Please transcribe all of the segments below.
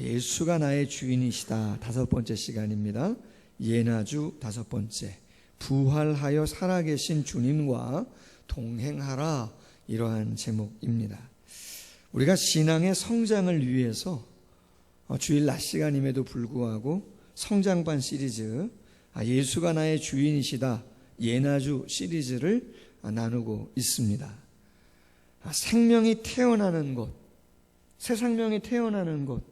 예수가 나의 주인이시다. 5번째 시간입니다. 예나주 5번째. 부활하여 살아계신 주님과 동행하라. 이러한 제목입니다. 우리가 신앙의 성장을 위해서 주일 낮 시간임에도 불구하고 성장반 시리즈 예수가 나의 주인이시다. 예나주 시리즈를 나누고 있습니다. 생명이 태어나는 것, 새 생명이 태어나는 것,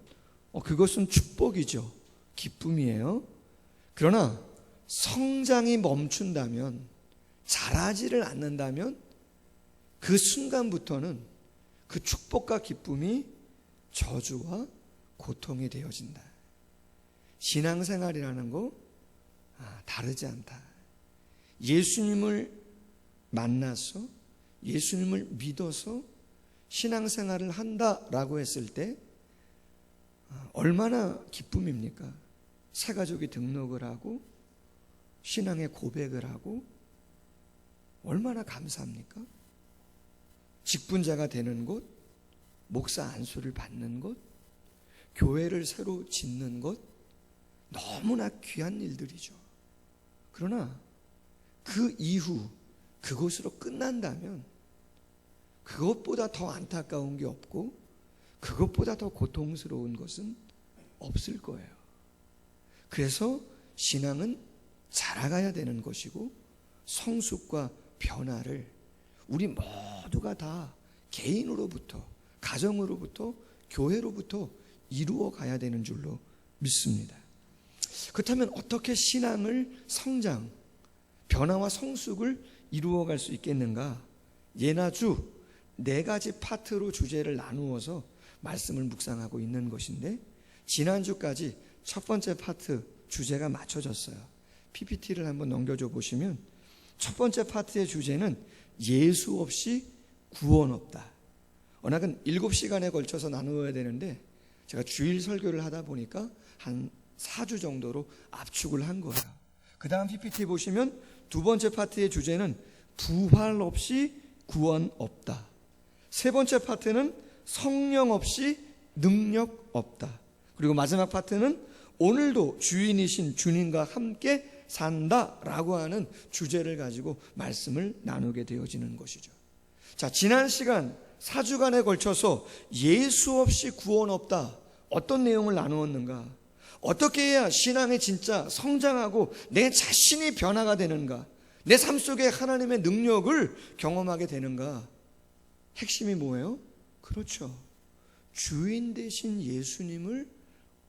그것은 축복이죠. 기쁨이에요. 그러나 성장이 멈춘다면, 자라지를 않는다면 그 순간부터는 그 축복과 기쁨이 저주와 고통이 되어진다. 신앙생활이라는 거 다르지 않다. 예수님을 만나서 예수님을 믿어서 신앙생활을 한다라고 했을 때 얼마나 기쁨입니까? 새가족이 등록을 하고 신앙의 고백을 하고 얼마나 감사합니까? 직분자가 되는 곳, 목사 안수를 받는 곳, 교회를 새로 짓는 것, 너무나 귀한 일들이죠. 그러나 그 이후 그것으로 끝난다면 그것보다 더 안타까운 게 없고 그것보다 더 고통스러운 것은 없을 거예요. 그래서 신앙은 자라가야 되는 것이고 성숙과 변화를 우리 모두가 다 개인으로부터, 가정으로부터, 교회로부터 이루어 가야 되는 줄로 믿습니다. 그렇다면 어떻게 신앙을 성장, 변화와 성숙을 이루어갈 수 있겠는가? 예나주 4가지 파트로 주제를 나누어서 말씀을 묵상하고 있는 것인데, 지난주까지 첫 번째 파트 주제가 맞춰졌어요. PPT를 한번 넘겨줘 보시면 첫 번째 파트의 주제는 예수 없이 구원 없다. 워낙은 7시간에 걸쳐서 나누어야 되는데 제가 주일 설교를 하다 보니까 한 4주 정도로 압축을 한 거예요. 그 다음 PPT 보시면 두 번째 파트의 주제는 부활 없이 구원 없다. 세 번째 파트는 성령 없이 능력 없다. 그리고 마지막 파트는 오늘도 주인이신 주님과 함께 산다라고 하는 주제를 가지고 말씀을 나누게 되어지는 것이죠. 자, 지난 시간 4주간에 걸쳐서 예수 없이 구원 없다. 어떤 내용을 나누었는가? 어떻게 해야 신앙이 진짜 성장하고 내 자신이 변화가 되는가? 내 삶 속에 하나님의 능력을 경험하게 되는가? 핵심이 뭐예요? 그렇죠. 주인 되신 예수님을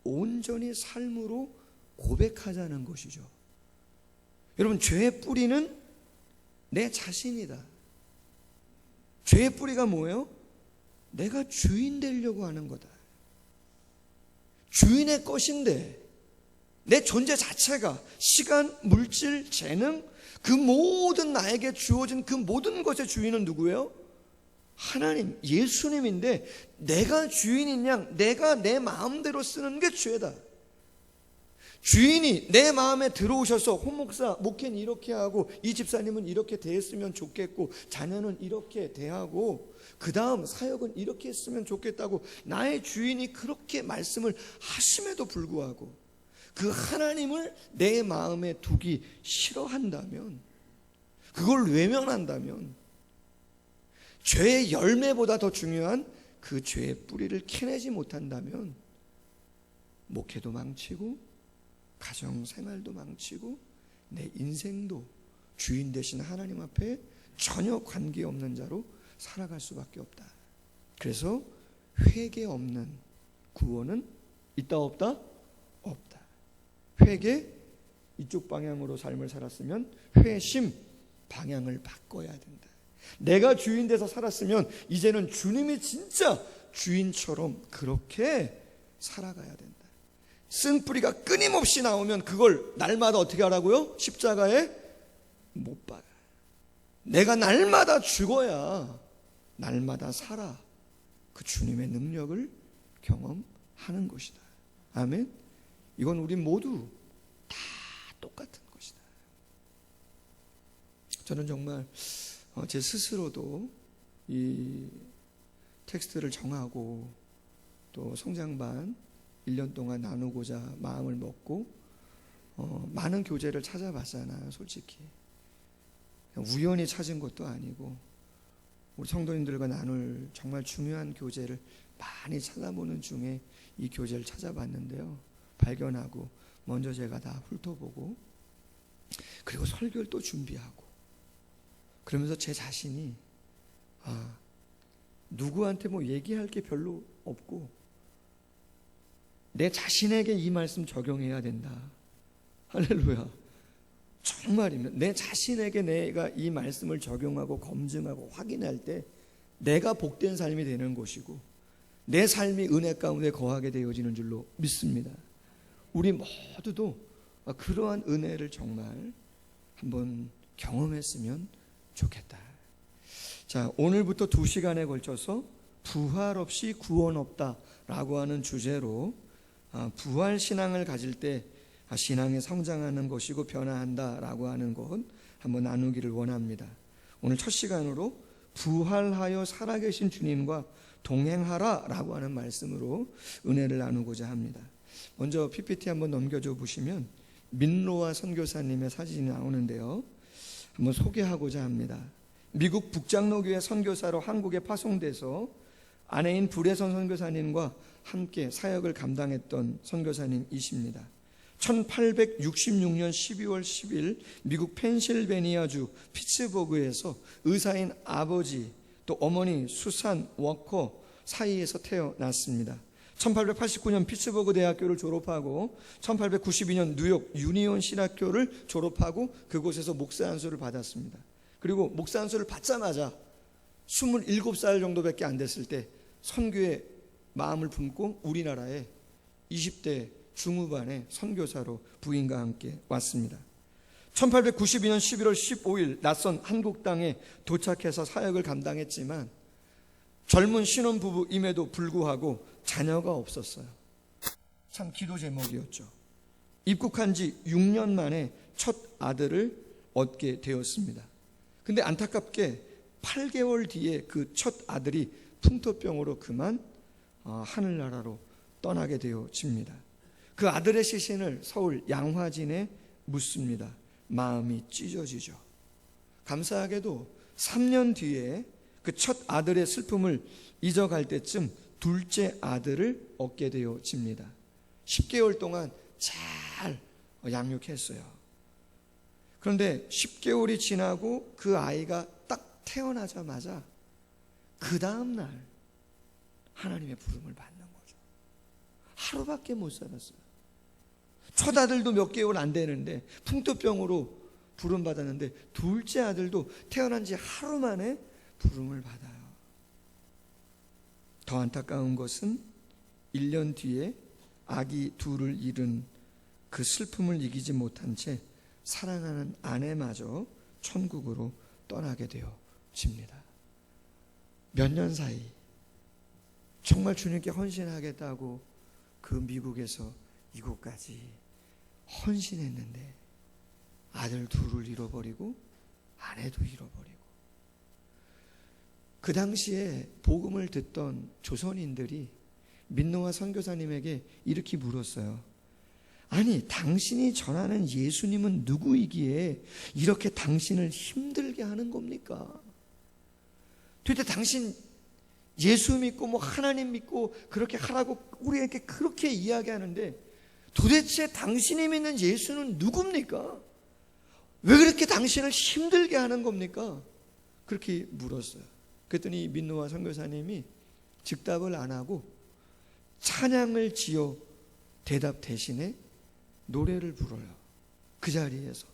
온전히 삶으로 고백하자는 것이죠. 여러분, 죄의 뿌리는 내 자신이다. 죄의 뿌리가 뭐예요? 내가 주인 되려고 하는 거다. 주인의 것인데 내 존재 자체가 시간, 물질, 재능, 그 모든 나에게 주어진 그 모든 것의 주인은 누구예요? 하나님, 예수님인데 내가 주인인 양 내가 내 마음대로 쓰는 게 죄다. 주인이 내 마음에 들어오셔서 홍목사, 목회는 이렇게 하고 이 집사님은 이렇게 대했으면 좋겠고 자녀는 이렇게 대하고 그 다음 사역은 이렇게 했으면 좋겠다고 나의 주인이 그렇게 말씀을 하심에도 불구하고 그 하나님을 내 마음에 두기 싫어한다면, 그걸 외면한다면, 죄의 열매보다 더 중요한 그 죄의 뿌리를 캐내지 못한다면 목회도 망치고 가정생활도 망치고 내 인생도 주인 되신 하나님 앞에 전혀 관계없는 자로 살아갈 수밖에 없다. 그래서 회개 없는 구원은 있다 없다? 없다. 회개, 이쪽 방향으로 삶을 살았으면 회심, 방향을 바꿔야 된다. 내가 주인 돼서 살았으면 이제는 주님이 진짜 주인처럼 그렇게 살아가야 된다. 쓴뿌리가 끊임없이 나오면 그걸 날마다 어떻게 하라고요? 십자가에 못 박아. 내가 날마다 죽어야 날마다 살아 그 주님의 능력을 경험하는 것이다. 아멘. 이건 우리 모두 다 똑같은 것이다. 저는 정말 제 스스로도 이 텍스트를 정하고 또 성장반 1년 동안 나누고자 마음을 먹고 많은 교재를 찾아봤잖아요. 솔직히 우연히 찾은 것도 아니고 우리 성도님들과 나눌 정말 중요한 교재를 많이 찾아보는 중에 이 교재를 찾아봤는데요. 발견하고 먼저 제가 다 훑어보고 그리고 설교를 또 준비하고 그러면서 제 자신이 누구한테 뭐 얘기할 게 별로 없고 내 자신에게 이 말씀 적용해야 된다. 할렐루야. 정말입니다. 내 자신에게 내가 이 말씀을 적용하고 검증하고 확인할 때 내가 복된 삶이 되는 것이고 내 삶이 은혜 가운데 거하게 되어지는 줄로 믿습니다. 우리 모두도 그러한 은혜를 정말 한번 경험했으면 좋겠다. 자, 오늘부터 2시간에 걸쳐서 부활 없이 구원 없다라고 하는 주제로 부활 신앙을 가질 때 신앙이 성장하는 것이고 변화한다라고 하는 것 한번 나누기를 원합니다. 오늘 첫 시간으로 부활하여 살아계신 주님과 동행하라라고 하는 말씀으로 은혜를 나누고자 합니다. 먼저 PPT 한번 넘겨줘 보시면 민로아 선교사님의 사진이 나오는데요. 한번 소개하고자 합니다. 미국 북장로교회 선교사로 한국에 파송돼서 아내인 불혜선 선교사님과 함께 사역을 감당했던 선교사님이십니다. 1866년 12월 10일 미국 펜실베니아주 피츠버그에서 의사인 아버지 또 어머니 수산 워커 사이에서 태어났습니다. 1889년 피츠버그 대학교를 졸업하고 1892년 뉴욕 유니온 신학교를 졸업하고 그곳에서 목사 안수를 받았습니다. 그리고 목사 안수를 받자마자 27살 정도밖에 안 됐을 때 선교에 마음을 품고 우리나라에 20대 중후반에 선교사로 부인과 함께 왔습니다. 1892년 11월 15일 낯선 한국 땅에 도착해서 사역을 감당했지만 젊은 신혼부부임에도 불구하고 자녀가 없었어요. 참 기도 제목이었죠. 입국한 지 6년 만에 첫 아들을 얻게 되었습니다. 근데 안타깝게 8개월 뒤에 그 첫 아들이 풍토병으로 그만 하늘나라로 떠나게 되어집니다. 그 아들의 시신을 서울 양화진에 묻습니다. 마음이 찢어지죠. 감사하게도 3년 뒤에 그 첫 아들의 슬픔을 잊어갈 때쯤 둘째 아들을 얻게 되어집니다. 10개월 동안 잘 양육했어요. 그런데 10개월이 지나고 그 아이가 딱 태어나자마자 그 다음날 하나님의 부름을 받는 거죠. 하루밖에 못 살았어요. 첫 아들도 몇 개월 안 되는데 풍토병으로 부름 받았는데 둘째 아들도 태어난 지 하루 만에 부름을 받아요. 더 안타까운 것은 1년 뒤에 아기 둘을 잃은 그 슬픔을 이기지 못한 채 사랑하는 아내마저 천국으로 떠나게 되어집니다. 몇 년 사이 정말 주님께 헌신하겠다고 그 미국에서 이곳까지 헌신했는데 아들 둘을 잃어버리고 아내도 잃어버리고 그 당시에 복음을 듣던 조선인들이 민노아 선교사님에게 이렇게 물었어요. 아니 당신이 전하는 예수님은 누구이기에 이렇게 당신을 힘들게 하는 겁니까? 도대체 당신 예수 믿고 뭐 하나님 믿고 그렇게 하라고 우리에게 그렇게 이야기하는데 도대체 당신이 믿는 예수는 누굽니까? 왜 그렇게 당신을 힘들게 하는 겁니까? 그렇게 물었어요. 그랬더니 민노아 선교사님이 즉답을 안 하고 찬양을 지어 대답 대신에 노래를 불어요. 그 자리에서.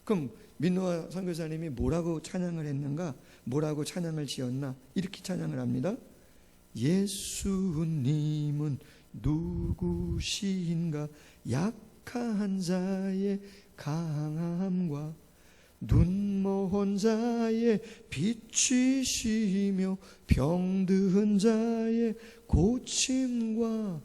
그럼 민노아 선교사님이 뭐라고 찬양을 했는가? 뭐라고 찬양을 지었나? 이렇게 찬양을 합니다. 예수님은 누구신가? 약한 자의 강함과 눈먼 자의 빛이시며 병든 자의 고침과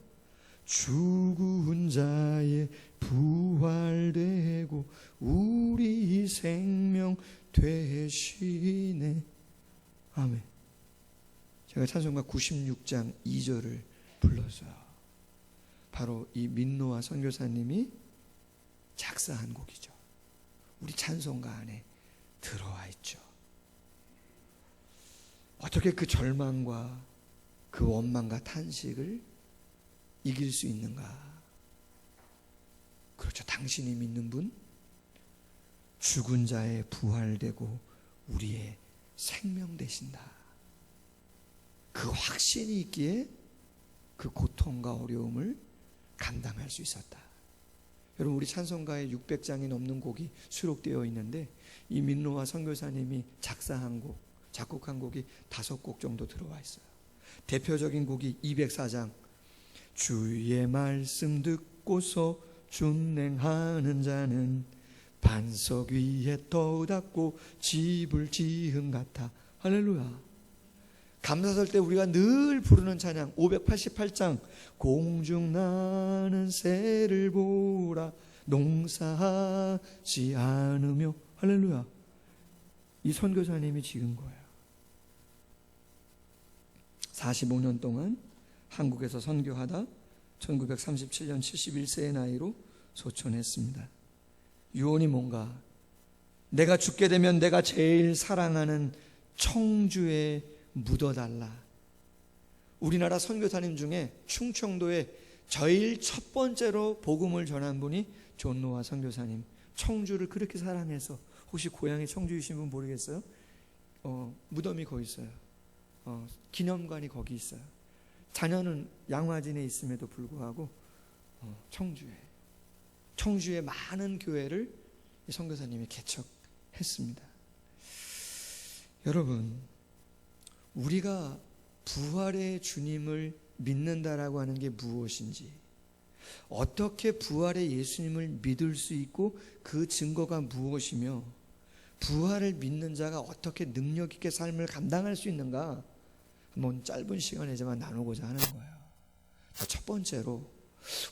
죽은 자의 부활되고 우리 생명 되시네. 아멘. 제가 찬송가 96장 2절을 불렀어요. 바로 이 민노아 선교사님이 작사한 곡이죠. 우리 찬송가 안에 들어와 있죠. 어떻게 그 절망과 그 원망과 탄식을 이길 수 있는가? 그렇죠. 당신이 믿는 분, 죽은 자의 부활되고 우리의 생명 되신다. 그 확신이 있기에 그 고통과 어려움을 감당할 수 있었다. 여러분, 우리 찬송가에 600장이 넘는 곡이 수록되어 있는데 이 민노아 선교사님이 작사한 곡, 작곡한 곡이 5곡 정도 들어와 있어요. 대표적인 곡이 204장, 주의 말씀 듣고서 준행하는 자는 반석 위에 떠닫고 집을 지은 같아. 할렐루야. 감사절 때 우리가 늘 부르는 찬양 588장, 공중 나는 새를 보라 농사하지 않으며. 할렐루야. 이 선교사님이 지은 거예요. 45년 동안 한국에서 선교하다 1937년 71세의 나이로 소천했습니다. 유언이 뭔가, 내가 죽게 되면 내가 제일 사랑하는 청주에 묻어달라. 우리나라 선교사님 중에 충청도에 제일 첫 번째로 복음을 전한 분이 존노아 선교사님. 청주를 그렇게 사랑해서, 혹시 고향이 청주이신 분 모르겠어요? 무덤이 거기 있어요. 기념관이 거기 있어요. 자녀는 양화진에 있음에도 불구하고 청주에 많은 교회를 이 선교사님이 개척했습니다. 여러분, 우리가 부활의 주님을 믿는다라고 하는 게 무엇인지, 어떻게 부활의 예수님을 믿을 수 있고 그 증거가 무엇이며 부활을 믿는 자가 어떻게 능력 있게 삶을 감당할 수 있는가, 한번 짧은 시간이지만 나누고자 하는 거예요. 첫 번째로,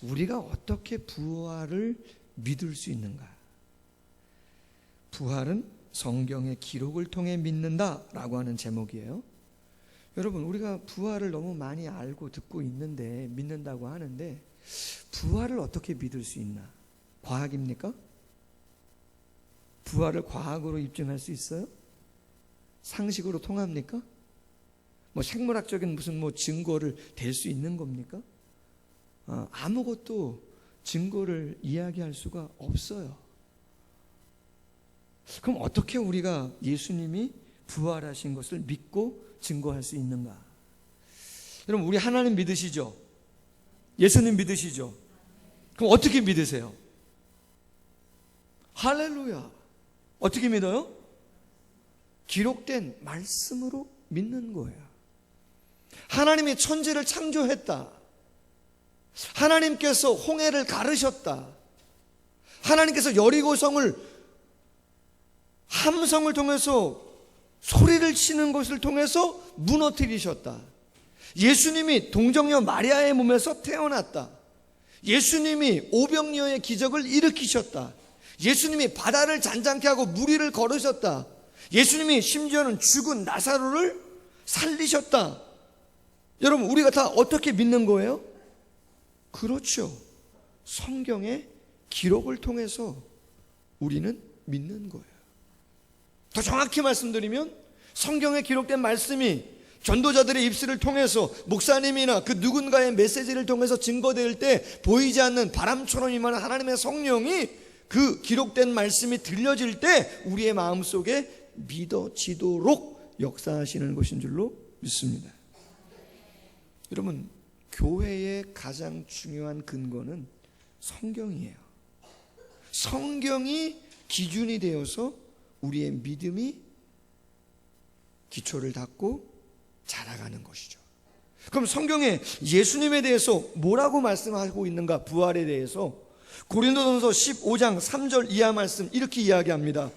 우리가 어떻게 부활을 믿을 수 있는가. 부활은 성경의 기록을 통해 믿는다라고 하는 제목이에요. 여러분, 우리가 부활을 너무 많이 알고 듣고 있는데, 믿는다고 하는데 부활을 어떻게 믿을 수 있나? 과학입니까? 부활을 과학으로 입증할 수 있어요? 상식으로 통합니까? 생물학적인 무슨 증거를 댈 수 있는 겁니까? 아무것도 증거를 이야기할 수가 없어요. 그럼 어떻게 우리가 예수님이 부활하신 것을 믿고 증거할 수 있는가? 여러분, 우리 하나님 믿으시죠? 예수님 믿으시죠? 그럼 어떻게 믿으세요? 할렐루야. 어떻게 믿어요? 기록된 말씀으로 믿는 거예요. 하나님이 천지를 창조했다. 하나님께서 홍해를 가르셨다. 하나님께서 여리고성을 함성을 통해서, 소리를 치는 것을 통해서 무너뜨리셨다. 예수님이 동정녀 마리아의 몸에서 태어났다. 예수님이 오병이어의 기적을 일으키셨다. 예수님이 바다를 잔잔케 하고 물 위를 걸으셨다. 예수님이 심지어는 죽은 나사로를 살리셨다. 여러분, 우리가 다 어떻게 믿는 거예요? 그렇죠. 성경의 기록을 통해서 우리는 믿는 거예요. 더 정확히 말씀드리면, 성경에 기록된 말씀이 전도자들의 입술을 통해서, 목사님이나 그 누군가의 메시지를 통해서 증거될 때 보이지 않는 바람처럼 임하는 하나님의 성령이, 그 기록된 말씀이 들려질 때 우리의 마음속에 믿어지도록 역사하시는 것인 줄로 믿습니다. 여러분, 교회의 가장 중요한 근거는 성경이에요. 성경이 기준이 되어서 우리의 믿음이 기초를 닦고 자라가는 것이죠. 그럼 성경에 예수님에 대해서 뭐라고 말씀하고 있는가? 부활에 대해서 고린도전서 15장 3절 이하 말씀 이렇게 이야기합니다.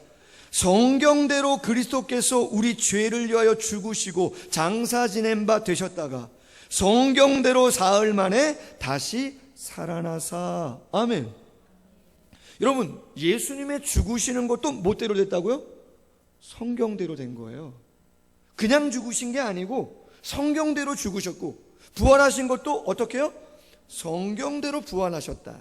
성경대로 그리스도께서 우리 죄를 위하여 죽으시고 장사 지낸 바 되셨다가 성경대로 사흘 만에 다시 살아나사. 아멘. 여러분, 예수님의 죽으시는 것도 뭐대로 됐다고요? 성경대로 된 거예요. 그냥 죽으신 게 아니고 성경대로 죽으셨고, 부활하신 것도 어떻게 해요? 성경대로 부활하셨다.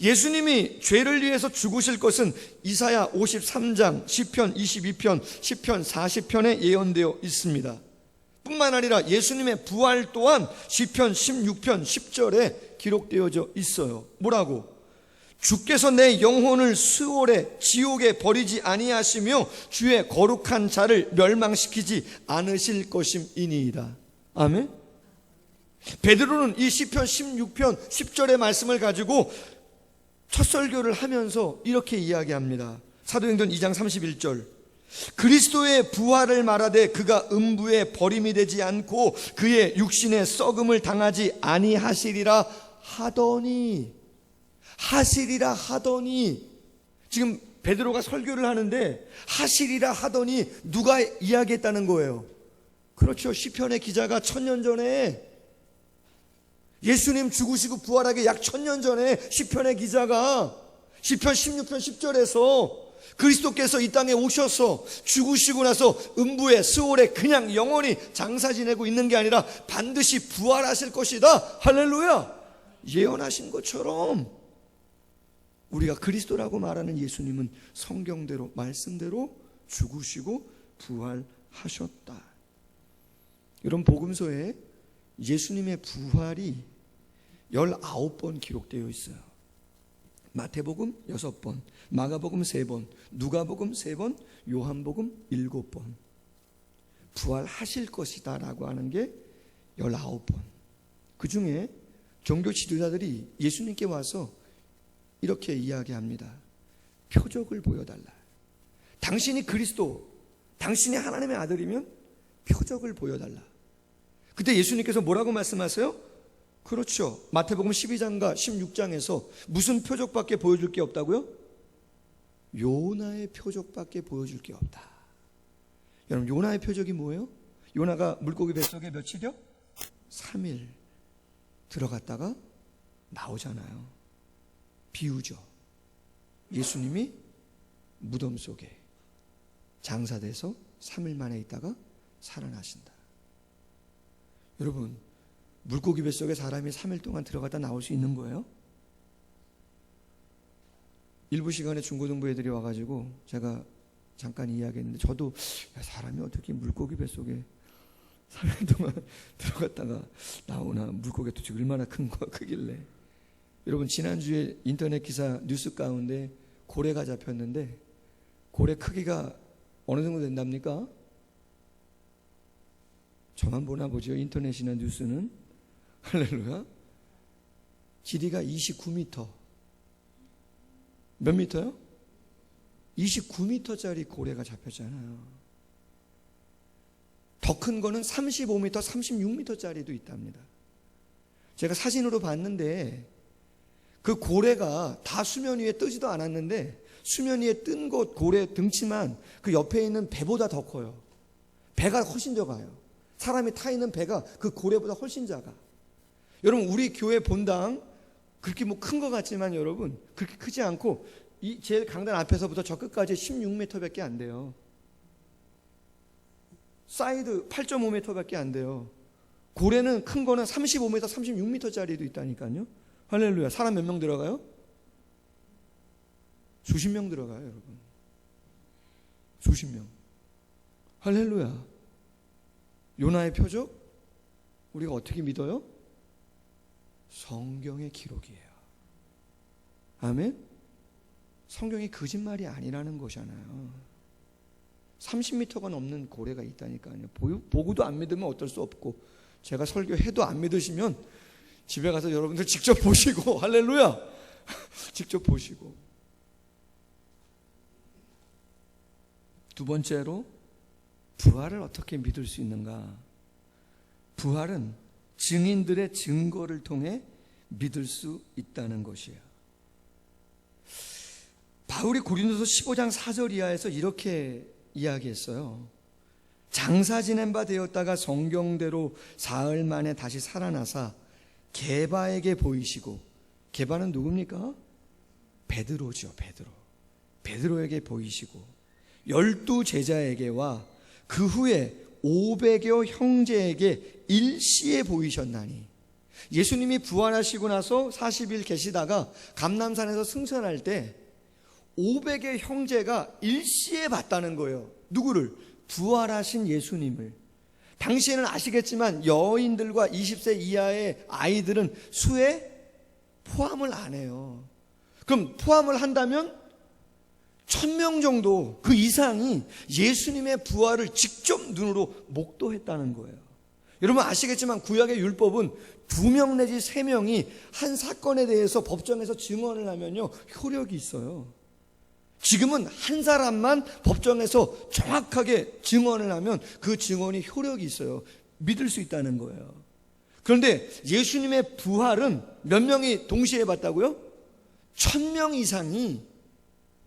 예수님이 죄를 위해서 죽으실 것은 이사야 53장, 시편 22편, 시편 40편에 예언되어 있습니다. 뿐만 아니라 예수님의 부활 또한 시편 16편 10절에 기록되어져 있어요. 뭐라고? 주께서 내 영혼을 스올에 지옥에 버리지 아니하시며 주의 거룩한 자를 멸망시키지 않으실 것임이니이다. 아멘. 베드로는 이 시편 16편 10절의 말씀을 가지고 첫 설교를 하면서 이렇게 이야기합니다. 사도행전 2장 31절. 그리스도의 부활을 말하되 그가 음부에 버림이 되지 않고 그의 육신의 썩음을 당하지 아니하시리라 하더니, 하시리라 하더니, 지금 베드로가 설교를 하는데 하시리라 하더니 누가 이야기했다는 거예요? 그렇죠. 시편의 기자가 1000년 전에, 예수님 죽으시고 부활하기 약 1000년 전에 시편의 기자가 시편 16편 10절에서 그리스도께서 이 땅에 오셔서 죽으시고 나서 음부에 스올에 그냥 영원히 장사 지내고 있는 게 아니라 반드시 부활하실 것이다, 할렐루야, 예언하신 것처럼 우리가 그리스도라고 말하는 예수님은 성경대로 말씀대로 죽으시고 부활하셨다. 이런 복음서에 예수님의 부활이 19번 기록되어 있어요. 마태복음 6번, 마가복음 3번, 누가복음 3번, 요한복음 7번. 부활하실 것이다 라고 하는 게 19번. 그 중에 종교 지도자들이 예수님께 와서 이렇게 이야기합니다. 표적을 보여달라. 당신이 그리스도, 당신이 하나님의 아들이면 표적을 보여달라. 그때 예수님께서 뭐라고 말씀하세요? 그렇죠. 마태복음 12장과 16장에서 무슨 표적밖에 보여줄 게 없다고요? 요나의 표적밖에 보여줄 게 없다. 여러분, 요나의 표적이 뭐예요? 요나가 물고기 뱃속에 며칠이요? 3일 들어갔다가 나오잖아요. 비유죠. 예수님이 무덤 속에 장사돼서 3일 만에 있다가 살아나신다. 여러분, 물고기 뱃속에 사람이 3일 동안 들어갔다 나올 수 있는 거예요? 일부 시간에 중고등부 애들이 와가지고 제가 잠깐 이야기했는데, 저도 사람이 어떻게 물고기 뱃속에 3일 동안 들어갔다가 나오나, 물고기가 도대체 얼마나 크길래. 여러분, 지난주에 인터넷 기사 뉴스 가운데 고래가 잡혔는데 고래 크기가 어느 정도 된답니까? 저만 보나 보죠, 인터넷이나 뉴스는. 할렐루야. 길이가 29m. 몇 미터요? 29m짜리 고래가 잡혔잖아요. 더 큰 거는 35m, 36m짜리도 있답니다. 제가 사진으로 봤는데 그 고래가 다 수면 위에 뜨지도 않았는데, 수면 위에 뜬 것 고래 등치만 그 옆에 있는 배보다 더 커요. 배가 훨씬 작아요. 사람이 타 있는 배가 그 고래보다 훨씬 작아. 여러분, 우리 교회 본당 그렇게 뭐 큰 것 같지만 여러분, 그렇게 크지 않고 이 제일 강단 앞에서부터 저 끝까지 16m밖에 안 돼요. 사이드 8.5m밖에 안 돼요. 고래는 큰 거는 35m, 36m짜리도 있다니까요. 할렐루야. 사람 몇 명 들어가요? 수십 명 들어가요, 여러분. 수십 명. 할렐루야. 요나의 표적, 우리가 어떻게 믿어요? 성경의 기록이에요. 아멘? 성경이 거짓말이 아니라는 거잖아요. 30m가 넘는 고래가 있다니까요. 보고도 안 믿으면 어쩔 수 없고, 제가 설교해도 안 믿으시면 집에 가서 여러분들 직접 보시고, 할렐루야, 직접 보시고. 두 번째로, 부활을 어떻게 믿을 수 있는가? 부활은 증인들의 증거를 통해 믿을 수 있다는 것이에요. 바울이 고린도서 15장 4절 이하에서 이렇게 이야기했어요. 장사 지낸 바 되었다가 성경대로 사흘 만에 다시 살아나사 게바에게 보이시고, 게바는 누굽니까? 베드로죠. 베드로에게 보이시고 12 제자에게와 그 후에 500여 형제에게 일시에 보이셨나니 예수님이 부활하시고 나서 40일 계시다가 감람산에서 승천할 때 500의 형제가 일시에 봤다는 거예요. 누구를? 부활하신 예수님을. 당시에는 아시겠지만 여인들과 20세 이하의 아이들은 수에 포함을 안 해요. 그럼 포함을 한다면 1000명 정도, 그 이상이 예수님의 부활을 직접 눈으로 목도했다는 거예요. 여러분 아시겠지만 구약의 율법은 2명 내지 3명이 한 사건에 대해서 법정에서 증언을 하면요 효력이 있어요. 지금은 한 사람만 법정에서 정확하게 증언을 하면 그 증언이 효력이 있어요. 믿을 수 있다는 거예요. 그런데 예수님의 부활은 몇 명이 동시에 봤다고요? 1000명 이상이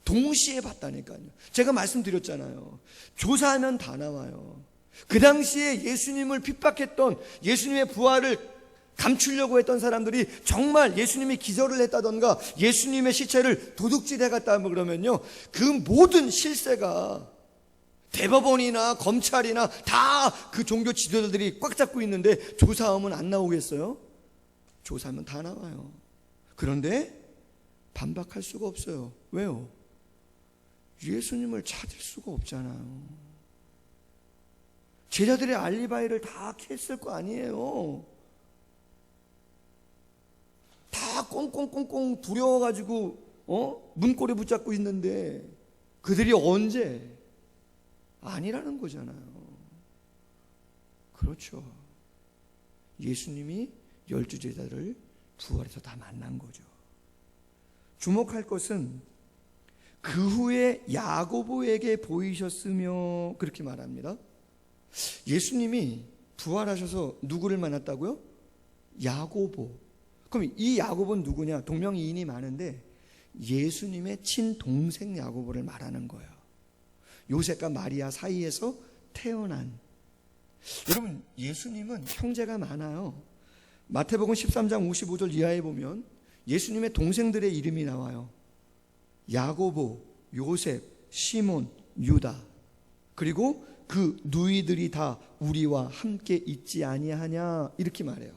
동시에 봤다니까요. 제가 말씀드렸잖아요. 조사하면 다 나와요. 그 당시에 예수님을 핍박했던, 예수님의 부활을 감추려고 했던 사람들이 정말 예수님이 기절을 했다던가 예수님의 시체를 도둑질해 갔다 그러면요, 그 모든 실세가 대법원이나 검찰이나 다 그 종교 지도자들이 꽉 잡고 있는데 조사하면 안 나오겠어요? 조사하면 다 나와요. 그런데 반박할 수가 없어요. 왜요? 예수님을 찾을 수가 없잖아요. 제자들의 알리바이를 다 캤을 거 아니에요. 다 꽁꽁꽁꽁 두려워가지고 문고리 붙잡고 있는데 그들이 언제? 아니라는 거잖아요. 그렇죠. 예수님이 12제자를 부활해서 다 만난 거죠. 주목할 것은 그 후에 야고보에게 보이셨으며 그렇게 말합니다. 예수님이 부활하셔서 누구를 만났다고요? 야고보. 그럼 이 야고보는 누구냐? 동명이인이 많은데 예수님의 친동생 야고보를 말하는 거예요. 요셉과 마리아 사이에서 태어난. 여러분 예수님은 형제가 많아요. 마태복음 13장 55절 이하에 보면 예수님의 동생들의 이름이 나와요. 야고보, 요셉, 시몬, 유다. 그리고 그 누이들이 다 우리와 함께 있지 아니하냐 이렇게 말해요.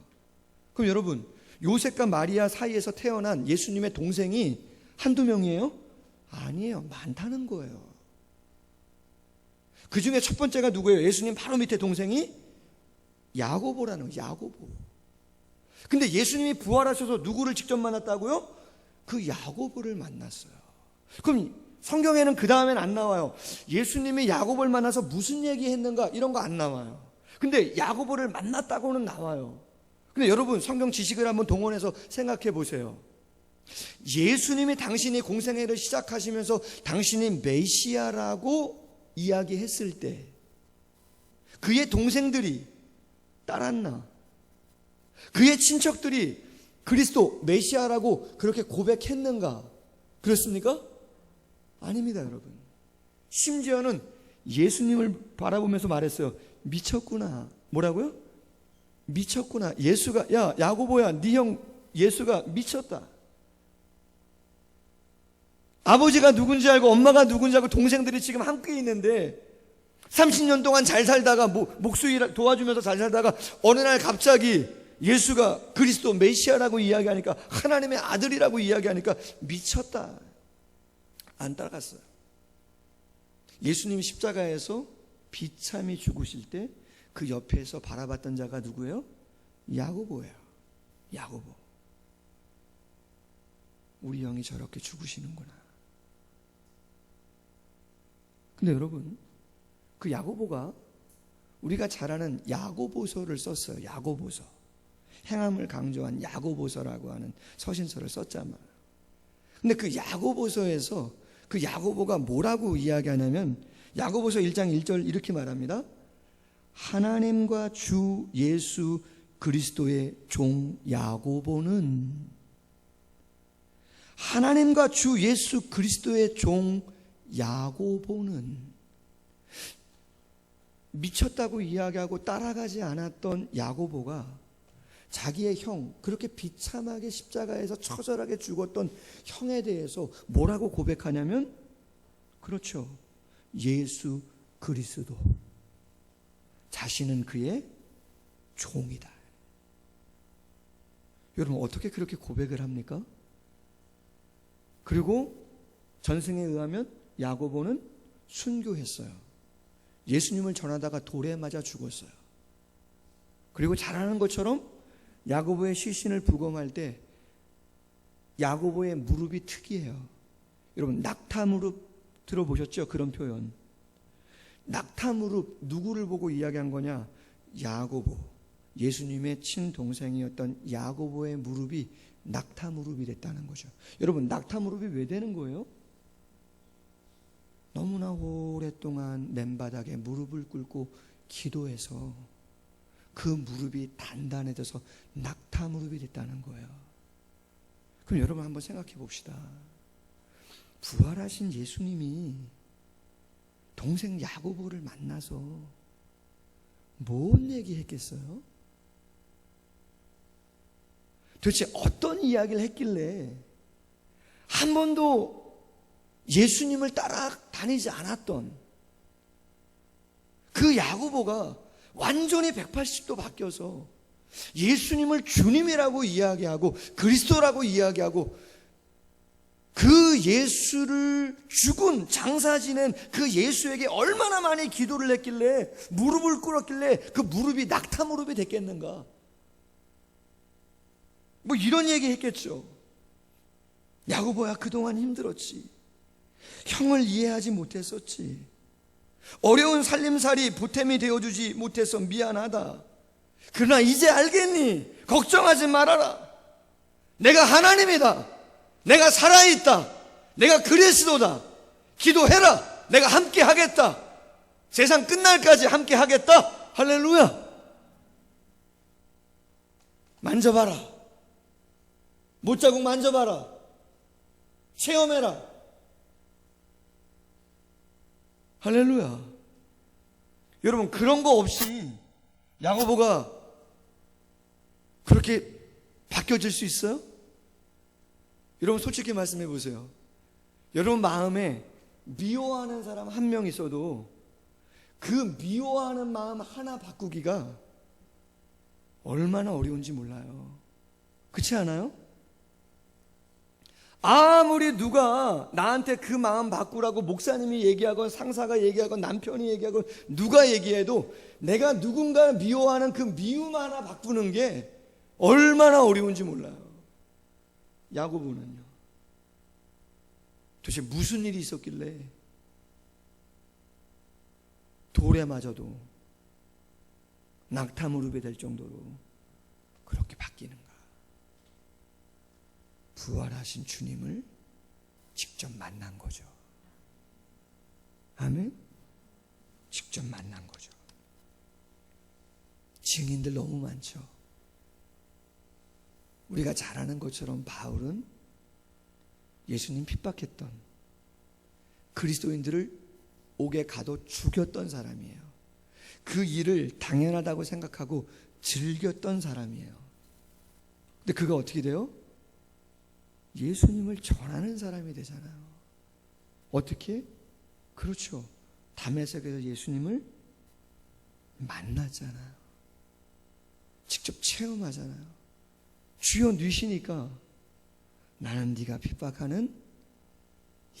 그럼 여러분 요셉과 마리아 사이에서 태어난 예수님의 동생이 한두 명이에요? 아니에요. 많다는 거예요. 그 중에 첫 번째가 누구예요? 예수님 바로 밑에 동생이 야고보라는 거예요. 야고보. 근데 예수님이 부활하셔서 누구를 직접 만났다고요? 그 야고보를 만났어요. 그럼 성경에는 그 다음엔 안 나와요. 예수님이 야고보를 만나서 무슨 얘기했는가 이런 거 안 나와요. 근데 야고보를 만났다고는 나와요. 근데 여러분 성경 지식을 한번 동원해서 생각해 보세요. 예수님이 당신이 공생애를 시작하시면서 당신이 메시아라고 이야기했을 때 그의 동생들이 따랐나? 그의 친척들이 그리스도 메시아라고 그렇게 고백했는가? 그렇습니까? 아닙니다, 여러분. 심지어는 예수님을 바라보면서 말했어요. 미쳤구나. 뭐라고요? 미쳤구나. 예수가, 야 야고보야, 네 형 예수가 미쳤다. 아버지가 누군지 알고 엄마가 누군지 알고 동생들이 지금 함께 있는데 30년 동안 잘 살다가 목수일 도와주면서 잘 살다가 어느 날 갑자기 예수가 그리스도 메시아라고 이야기하니까 하나님의 아들이라고 이야기하니까 미쳤다. 안 따라갔어요. 예수님이 십자가에서 비참히 죽으실 때 그 옆에서 바라봤던 자가 누구예요? 야고보예요. 야고보. 우리 형이 저렇게 죽으시는구나. 근데 여러분 그 야고보가 우리가 잘 아는 야고보서를 썼어요. 야고보서. 행함을 강조한 야고보서라고 하는 서신서를 썼잖아요. 근데 그 야고보서에서 그 야고보가 뭐라고 이야기하냐면 야고보서 1장 1절 이렇게 말합니다. 하나님과 주 예수 그리스도의 종 야고보는 하나님과 주 예수 그리스도의 종 야고보는 미쳤다고 이야기하고 따라가지 않았던 야고보가 자기의 형, 그렇게 비참하게 십자가에서 처절하게 죽었던 형에 대해서 뭐라고 고백하냐면 그렇죠. 예수 그리스도. 자신은 그의 종이다. 여러분 어떻게 그렇게 고백을 합니까? 그리고 전승에 의하면 야고보는 순교했어요. 예수님을 전하다가 돌에 맞아 죽었어요. 그리고 잘 아는 것처럼 야고보의 시신을 부검할 때 야고보의 무릎이 특이해요. 여러분 낙타 무릎 들어보셨죠? 그런 표현. 낙타 무릎, 누구를 보고 이야기한 거냐? 야고보, 예수님의 친동생이었던 야고보의 무릎이 낙타 무릎이 됐다는 거죠. 여러분 낙타 무릎이 왜 되는 거예요? 너무나 오랫동안 맨바닥에 무릎을 꿇고 기도해서 그 무릎이 단단해져서 낙타 무릎이 됐다는 거예요. 그럼 여러분 한번 생각해 봅시다. 부활하신 예수님이 동생 야고보를 만나서 뭔 얘기했겠어요? 도대체 어떤 이야기를 했길래 한 번도 예수님을 따라다니지 않았던 그 야고보가 완전히 180도 바뀌어서 예수님을 주님이라고 이야기하고 그리스도라고 이야기하고 그 예수를 죽은 장사 지낸 그 예수에게 얼마나 많이 기도를 했길래 무릎을 꿇었길래 그 무릎이 낙타 무릎이 됐겠는가? 뭐 이런 얘기 했겠죠. 야고보야 그동안 힘들었지. 형을 이해하지 못했었지. 어려운 살림살이 보탬이 되어주지 못해서 미안하다. 그러나 이제 알겠니? 걱정하지 말아라. 내가 하나님이다. 내가 살아있다. 내가 그리스도다. 기도해라. 내가 함께 하겠다. 세상 끝날까지 함께 하겠다. 할렐루야. 만져봐라. 못자국 만져봐라. 체험해라. 할렐루야. 여러분 그런 거 없이 야고보가 그렇게 바뀌어질 수 있어요? 여러분 솔직히 말씀해 보세요. 여러분 마음에 미워하는 사람 한 명 있어도 그 미워하는 마음 하나 바꾸기가 얼마나 어려운지 몰라요. 그렇지 않아요? 아무리 누가 나한테 그 마음 바꾸라고 목사님이 얘기하건 상사가 얘기하건 남편이 얘기하건 누가 얘기해도 내가 누군가 미워하는 그 미움 하나 바꾸는 게 얼마나 어려운지 몰라요. 야고보는요. 도대체 무슨 일이 있었길래 돌에 맞아도 낙타 무릎이 될 정도로 그렇게 바뀌는가? 부활하신 주님을 직접 만난 거죠. 아멘? 직접 만난 거죠. 증인들 너무 많죠. 우리가 잘 아는 것처럼 바울은 예수님 핍박했던 그리스도인들을 옥에 가둬 죽였던 사람이에요. 그 일을 당연하다고 생각하고 즐겼던 사람이에요. 근데 그가 어떻게 돼요? 예수님을 전하는 사람이 되잖아요. 어떻게? 그렇죠. 다메섹에서 예수님을 만났잖아요. 직접 체험하잖아요. 주여 뉘시니까 나는 네가 핍박하는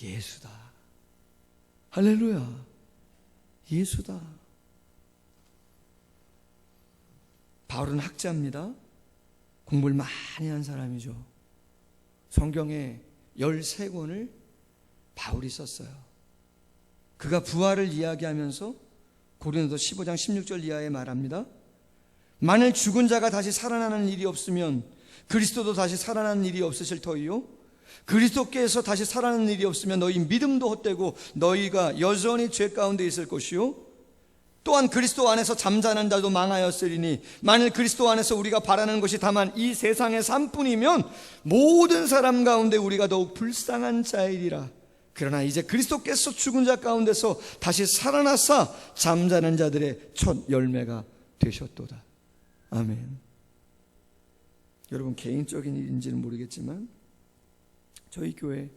예수다. 할렐루야. 예수다. 바울은 학자입니다. 공부를 많이 한 사람이죠. 성경에 13권을 바울이 썼어요. 그가 부활을 이야기하면서 고린도서 15장 16절 이하에 말합니다. 만일 죽은 자가 다시 살아나는 일이 없으면 그리스도도 다시 살아나는 일이 없으실 터이요. 그리스도께서 다시 살아나는 일이 없으면 너희 믿음도 헛되고 너희가 여전히 죄 가운데 있을 것이요. 또한 그리스도 안에서 잠자는 자도 망하였으리니 만일 그리스도 안에서 우리가 바라는 것이 다만 이 세상의 삶뿐이면 모든 사람 가운데 우리가 더욱 불쌍한 자이리라. 그러나 이제 그리스도께서 죽은 자 가운데서 다시 살아나사 잠자는 자들의 첫 열매가 되셨도다. 아멘. 여러분 개인적인 일인지는 모르겠지만 저희 교회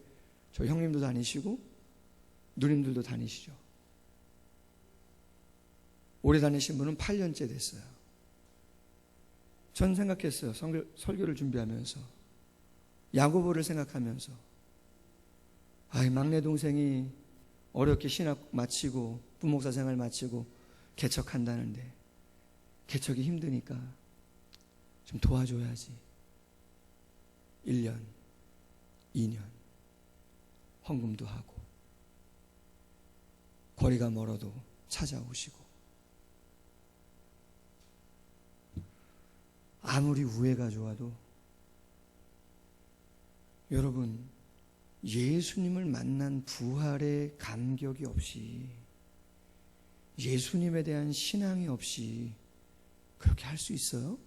저희 형님도 다니시고 누님들도 다니시죠. 오래 다니신 분은 8년째 됐어요. 전 생각했어요. 설교를 준비하면서 야고보를 생각하면서 막내 동생이 어렵게 신학 마치고 부목사 생활 마치고 개척한다는데 개척이 힘드니까 좀 도와줘야지. 1년, 2년 헌금도 하고 거리가 멀어도 찾아오시고 아무리 우애가 좋아도 여러분 예수님을 만난 부활의 감격이 없이 예수님에 대한 신앙이 없이 그렇게 할 수 있어요?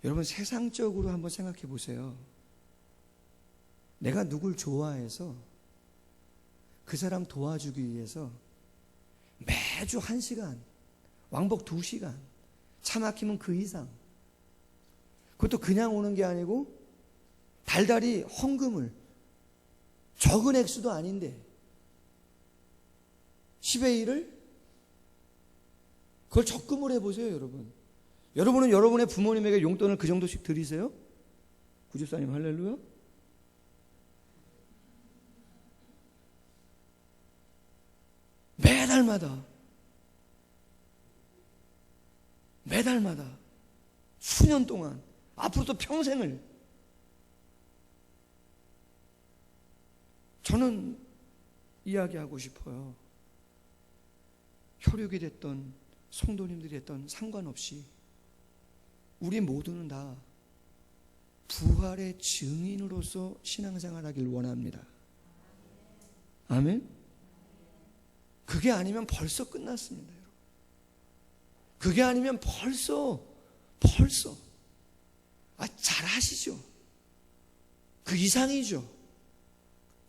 여러분 세상적으로 한번 생각해 보세요. 내가 누굴 좋아해서 그 사람 도와주기 위해서 매주 1시간, 왕복 2시간, 차 막히면 그 이상, 그것도 그냥 오는 게 아니고 달달이 헌금을, 적은 액수도 아닌데 10의 1을 그걸 적금을 해보세요. 여러분은 여러분의 부모님에게 용돈을 그 정도씩 드리세요? 구집사님 할렐루야. 매달마다 수년 동안, 앞으로도 평생을. 저는 이야기하고 싶어요. 혈육이 됐던 성도님들이 됐던 상관없이 우리 모두는 다 부활의 증인으로서 신앙생활하길 원합니다. 아멘. 그게 아니면 벌써 끝났습니다. 여러분. 그게 아니면 벌써 잘하시죠. 그 이상이죠.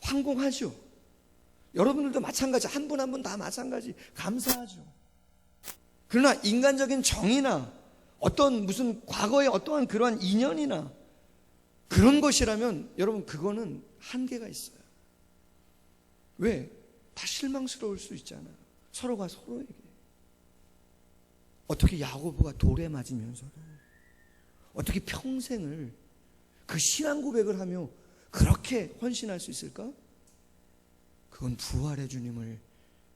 황공하죠. 여러분들도 마찬가지, 한 분 한 분 다 마찬가지, 감사하죠. 그러나 인간적인 정의나 어떤 무슨 과거의 어떠한 그러한 인연이나 그런 것이라면 여러분 그거는 한계가 있어요. 왜? 다 실망스러울 수 있잖아요. 서로가 서로에게. 어떻게 야고보가 돌에 맞으면서도 어떻게 평생을 그 신앙 고백을 하며 그렇게 헌신할 수 있을까? 그건 부활의 주님을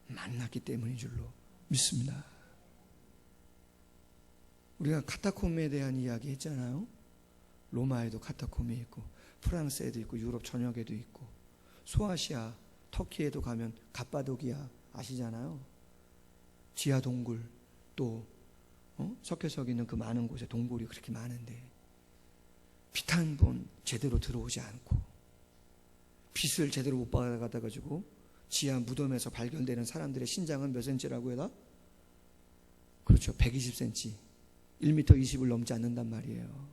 만났기 때문인 줄로 믿습니다. 우리가 카타콤에 대한 이야기 했잖아요. 로마에도 카타콤이 있고 프랑스에도 있고 유럽 전역에도 있고 소아시아 터키에도 가면 갑바도기아 아시잖아요. 지하 동굴 또 석회석 있는 그 많은 곳에 동굴이 그렇게 많은데 빛 한 번 제대로 들어오지 않고 빛을 제대로 못 받아가지고 지하 무덤에서 발견되는 사람들의 신장은 몇 센치라고 해라? 그렇죠. 120cm. 1m 20을 넘지 않는단 말이에요.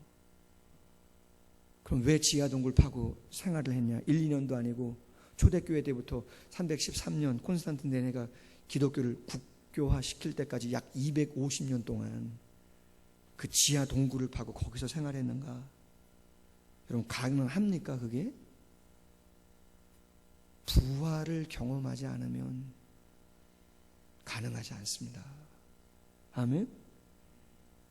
그럼 왜 지하 동굴 파고 생활을 했냐? 1, 2년도 아니고 초대교회 때부터 313년 콘스탄티네가 기독교를 국교화 시킬 때까지 약 250년 동안 그 지하 동굴을 파고 거기서 생활했는가? 여러분 가능합니까 그게? 부활을 경험하지 않으면 가능하지 않습니다. 아멘?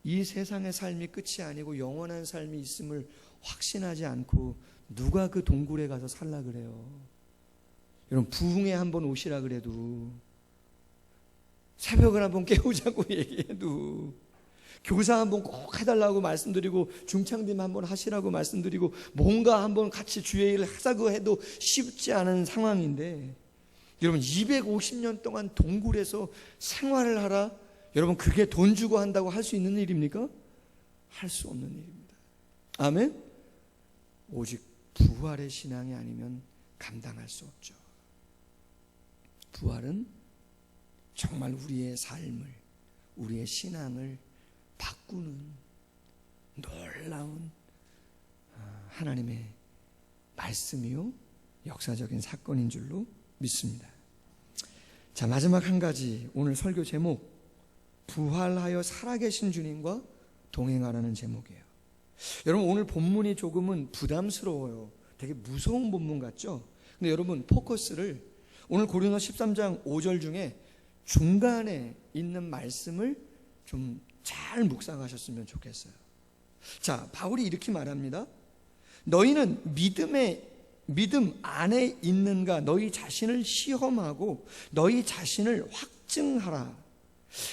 이 세상의 삶이 끝이 아니고 영원한 삶이 있음을 확신하지 않고 누가 그 동굴에 가서 살라 그래요? 여러분 부흥회 한번 오시라 그래도 새벽을 한번 깨우자고 얘기해도 교사 한번 꼭 해달라고 말씀드리고 중창림 한번 하시라고 말씀드리고 뭔가 한번 같이 주의 일을 하자고 해도 쉽지 않은 상황인데 여러분 250년 동안 동굴에서 생활을 하라? 여러분 그게 돈 주고 한다고 할 수 있는 일입니까? 할 수 없는 일입니다. 아멘? 오직 부활의 신앙이 아니면 감당할 수 없죠. 부활은 정말 우리의 삶을, 우리의 신앙을 바꾸는 놀라운 하나님의 말씀이요 역사적인 사건인 줄로 믿습니다. 자, 마지막 한 가지, 오늘 설교 제목 부활하여 살아계신 주님과 동행하라는 제목이에요. 여러분 오늘 본문이 조금은 부담스러워요. 되게 무서운 본문 같죠? 근데 여러분 포커스를 오늘 고린도 13장 5절 중에 중간에 있는 말씀을 좀 잘 묵상하셨으면 좋겠어요. 자, 바울이 이렇게 말합니다. 너희는 믿음 안에 있는가 너희 자신을 시험하고 너희 자신을 확증하라.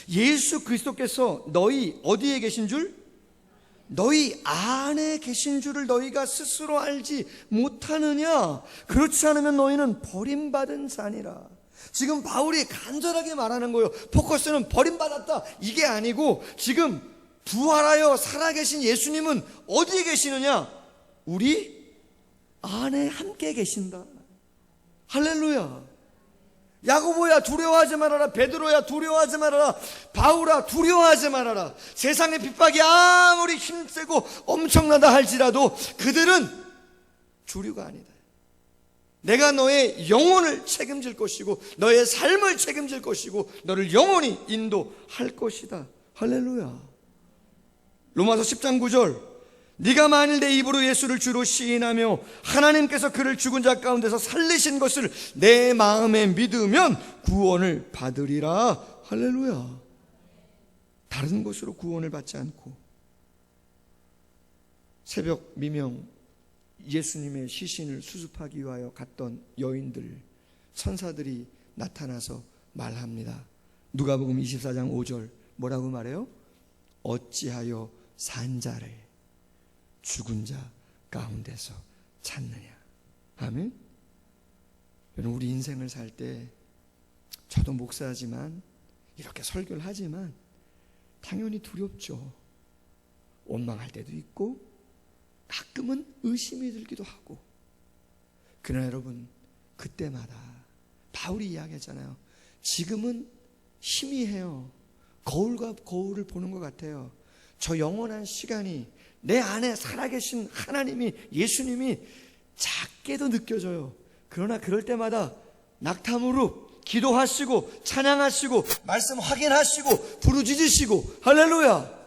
예수 그리스도께서 너희 어디에 계신 줄? 너희 안에 계신 줄을 너희가 스스로 알지 못하느냐? 그렇지 않으면 너희는 버림받은 자니라. 지금 바울이 간절하게 말하는 거예요. 포커스는 버림받았다 이게 아니고 지금 부활하여 살아계신 예수님은 어디에 계시느냐? 우리 안에 함께 계신다. 할렐루야. 야고보야 두려워하지 말아라. 베드로야 두려워하지 말아라. 바울아 두려워하지 말아라. 세상의 핍박이 아무리 힘세고 엄청나다 할지라도 그들은 주류가 아니다. 내가 너의 영혼을 책임질 것이고 너의 삶을 책임질 것이고 너를 영원히 인도할 것이다. 할렐루야. 로마서 10장 9절 네가 만일 내 입으로 예수를 주로 시인하며 하나님께서 그를 죽은 자 가운데서 살리신 것을 내 마음에 믿으면 구원을 받으리라. 할렐루야. 다른 것으로 구원을 받지 않고 새벽 미명 예수님의 시신을 수습하기 위하여 갔던 여인들, 천사들이 나타나서 말합니다. 누가복음 24장 5절 뭐라고 말해요? 어찌하여 산 자를 죽은 자 가운데서 찾느냐. 아멘. 여러분, 우리 인생을 살 때 저도 목사지만 이렇게 설교를 하지만 당연히 두렵죠. 원망할 때도 있고 가끔은 의심이 들기도 하고. 그러나 여러분, 그때마다 바울이 이야기했잖아요. 지금은 희미해요. 거울과 거울을 보는 것 같아요. 저 영원한 시간이 내 안에 살아계신 하나님이, 예수님이 작게도 느껴져요. 그러나 그럴 때마다 낙타무릎 기도하시고 찬양하시고 말씀 확인하시고 부르짖으시고 할렐루야.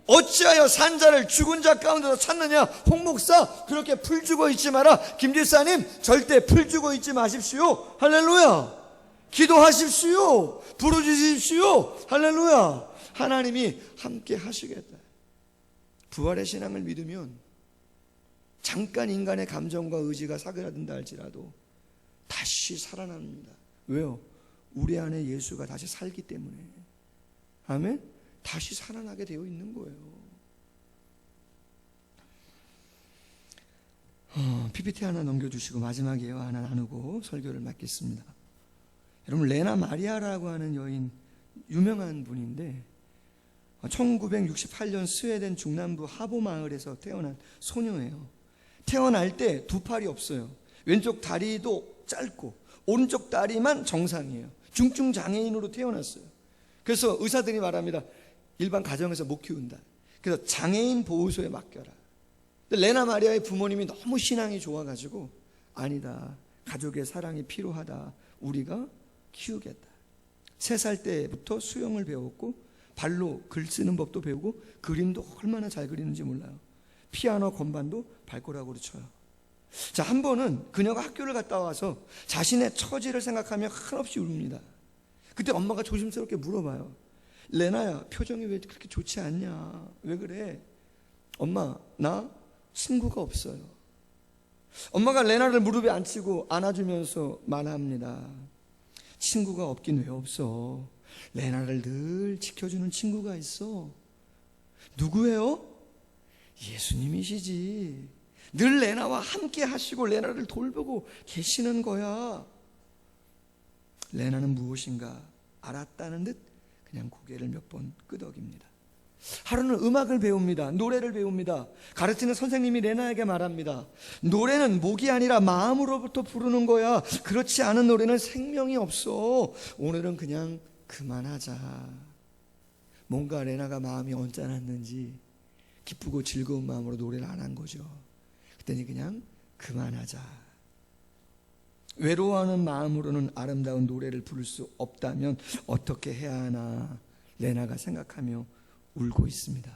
어찌하여 산 자를 죽은 자 가운데서 찾느냐. 홍 목사 그렇게 풀 주고 있지 마라. 김 집사님 절대 풀 주고 있지 마십시오. 할렐루야. 기도하십시오. 부르짖으십시오. 할렐루야. 하나님이 함께 하시겠다. 부활의 신앙을 믿으면 잠깐 인간의 감정과 의지가 사그라든다 할지라도 다시 살아납니다. 왜요? 우리 안에 예수가 다시 살기 때문에. 아멘? 다시 살아나게 되어 있는 거예요. PPT 하나 넘겨주시고 마지막 예화 하나 나누고 설교를 맡겠습니다. 여러분, 레나 마리아라고 하는 여인 유명한 분인데 1968년 스웨덴 중남부 하보 마을에서 태어난 소녀예요. 태어날 때 두 팔이 없어요. 왼쪽 다리도 짧고 오른쪽 다리만 정상이에요. 중증 장애인으로 태어났어요. 그래서 의사들이 말합니다. 일반 가정에서 못 키운다. 그래서 장애인 보호소에 맡겨라. 근데 레나 마리아의 부모님이 너무 신앙이 좋아가지고 아니다. 가족의 사랑이 필요하다. 우리가 키우겠다. 3살 때부터 수영을 배웠고 발로 글 쓰는 법도 배우고 그림도 얼마나 잘 그리는지 몰라요. 피아노 건반도 발가락으로 쳐요. 자, 한 번은 그녀가 학교를 갔다 와서 자신의 처지를 생각하며 한없이 웁니다. 그때 엄마가 조심스럽게 물어봐요. 레나야, 표정이 왜 그렇게 좋지 않냐? 왜 그래? 엄마, 나 친구가 없어요. 엄마가 레나를 무릎에 앉히고 안아주면서 말합니다. 친구가 없긴 왜 없어? 레나를 늘 지켜주는 친구가 있어. 누구예요? 예수님이시지. 늘 레나와 함께 하시고 레나를 돌보고 계시는 거야. 레나는 무엇인가 알았다는 듯 그냥 고개를 몇 번 끄덕입니다. 하루는 음악을 배웁니다. 노래를 배웁니다. 가르치는 선생님이 레나에게 말합니다. 노래는 목이 아니라 마음으로부터 부르는 거야. 그렇지 않은 노래는 생명이 없어. 오늘은 그냥 그만하자. 뭔가 레나가 마음이 언짢았는지 기쁘고 즐거운 마음으로 노래를 안 한 거죠. 그때는 그냥 그만하자. 외로워하는 마음으로는 아름다운 노래를 부를 수 없다면 어떻게 해야 하나 레나가 생각하며 울고 있습니다.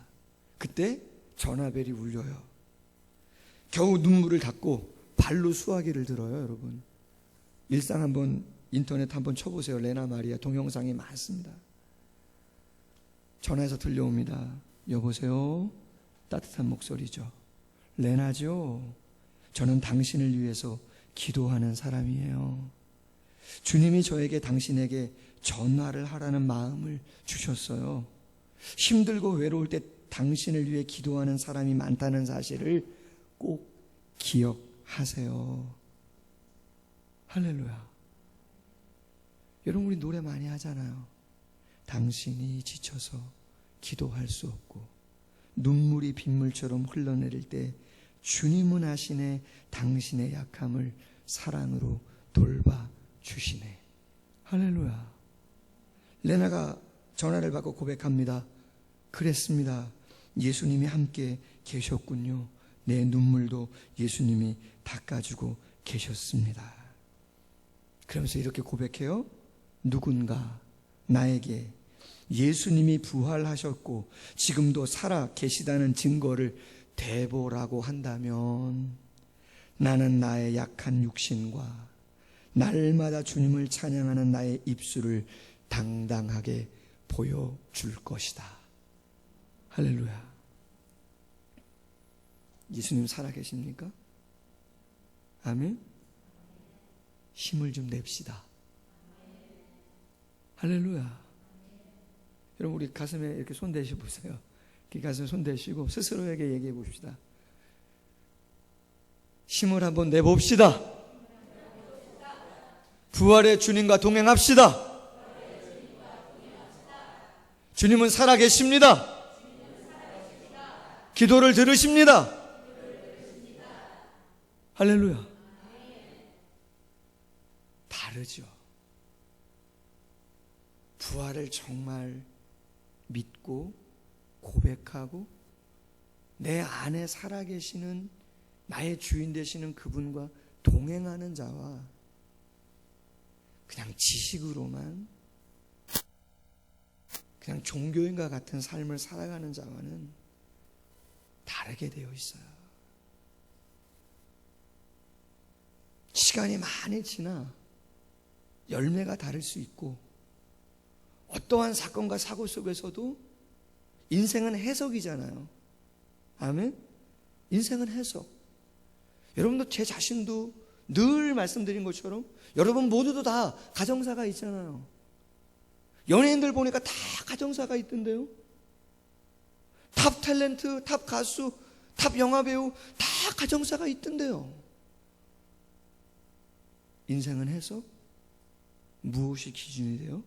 그때 전화벨이 울려요. 겨우 눈물을 닦고 발로 수화기를 들어요. 여러분, 일상 한번 인터넷 한번 쳐보세요. 레나 마리아 동영상이 많습니다. 전화해서 들려옵니다. 여보세요? 따뜻한 목소리죠. 레나죠? 저는 당신을 위해서 기도하는 사람이에요. 주님이 저에게 당신에게 전화를 하라는 마음을 주셨어요. 힘들고 외로울 때 당신을 위해 기도하는 사람이 많다는 사실을 꼭 기억하세요. 할렐루야. 여러분, 우리 노래 많이 하잖아요. 당신이 지쳐서 기도할 수 없고 눈물이 빗물처럼 흘러내릴 때 주님은 하시네 당신의 약함을 사랑으로 돌봐주시네. 할렐루야. 레나가 전화를 받고 고백합니다. 그랬습니다. 예수님이 함께 계셨군요. 내 눈물도 예수님이 닦아주고 계셨습니다. 그러면서 이렇게 고백해요. 누군가 나에게 예수님이 부활하셨고 지금도 살아 계시다는 증거를 대보라고 한다면 나는 나의 약한 육신과 날마다 주님을 찬양하는 나의 입술을 당당하게 보여줄 것이다. 할렐루야. 예수님 살아계십니까? 아멘. 힘을 좀 냅시다. 할렐루야. 여러분, 우리 가슴에 이렇게 손 대시 보세요. 이렇게 가슴에 손 대시고 스스로에게 얘기해 봅시다. 힘을 한번 내봅시다. 부활의 주님과 동행합시다. 주님은 살아계십니다. 기도를 들으십니다. 할렐루야. 다르죠. 부활을 정말 믿고 고백하고 내 안에 살아계시는 나의 주인 되시는 그분과 동행하는 자와 그냥 지식으로만 그냥 종교인과 같은 삶을 살아가는 자와는 다르게 되어 있어요. 시간이 많이 지나 열매가 다를 수 있고 어떠한 사건과 사고 속에서도 인생은 해석이잖아요. 아멘? 인생은 해석. 여러분도 제 자신도 늘 말씀드린 것처럼 여러분 모두도 다 가정사가 있잖아요. 연예인들 보니까 다 가정사가 있던데요. 탑 탤런트, 탑 가수, 탑 영화배우 다 가정사가 있던데요. 인생은 해석? 무엇이 기준이 돼요?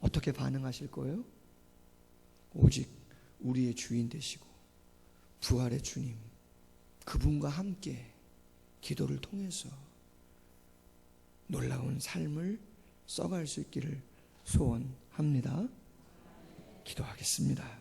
어떻게 반응하실 거예요? 오직 우리의 주인 되시고 부활의 주님, 그분과 함께 기도를 통해서 놀라운 삶을 써갈 수 있기를 소원합니다. 기도하겠습니다.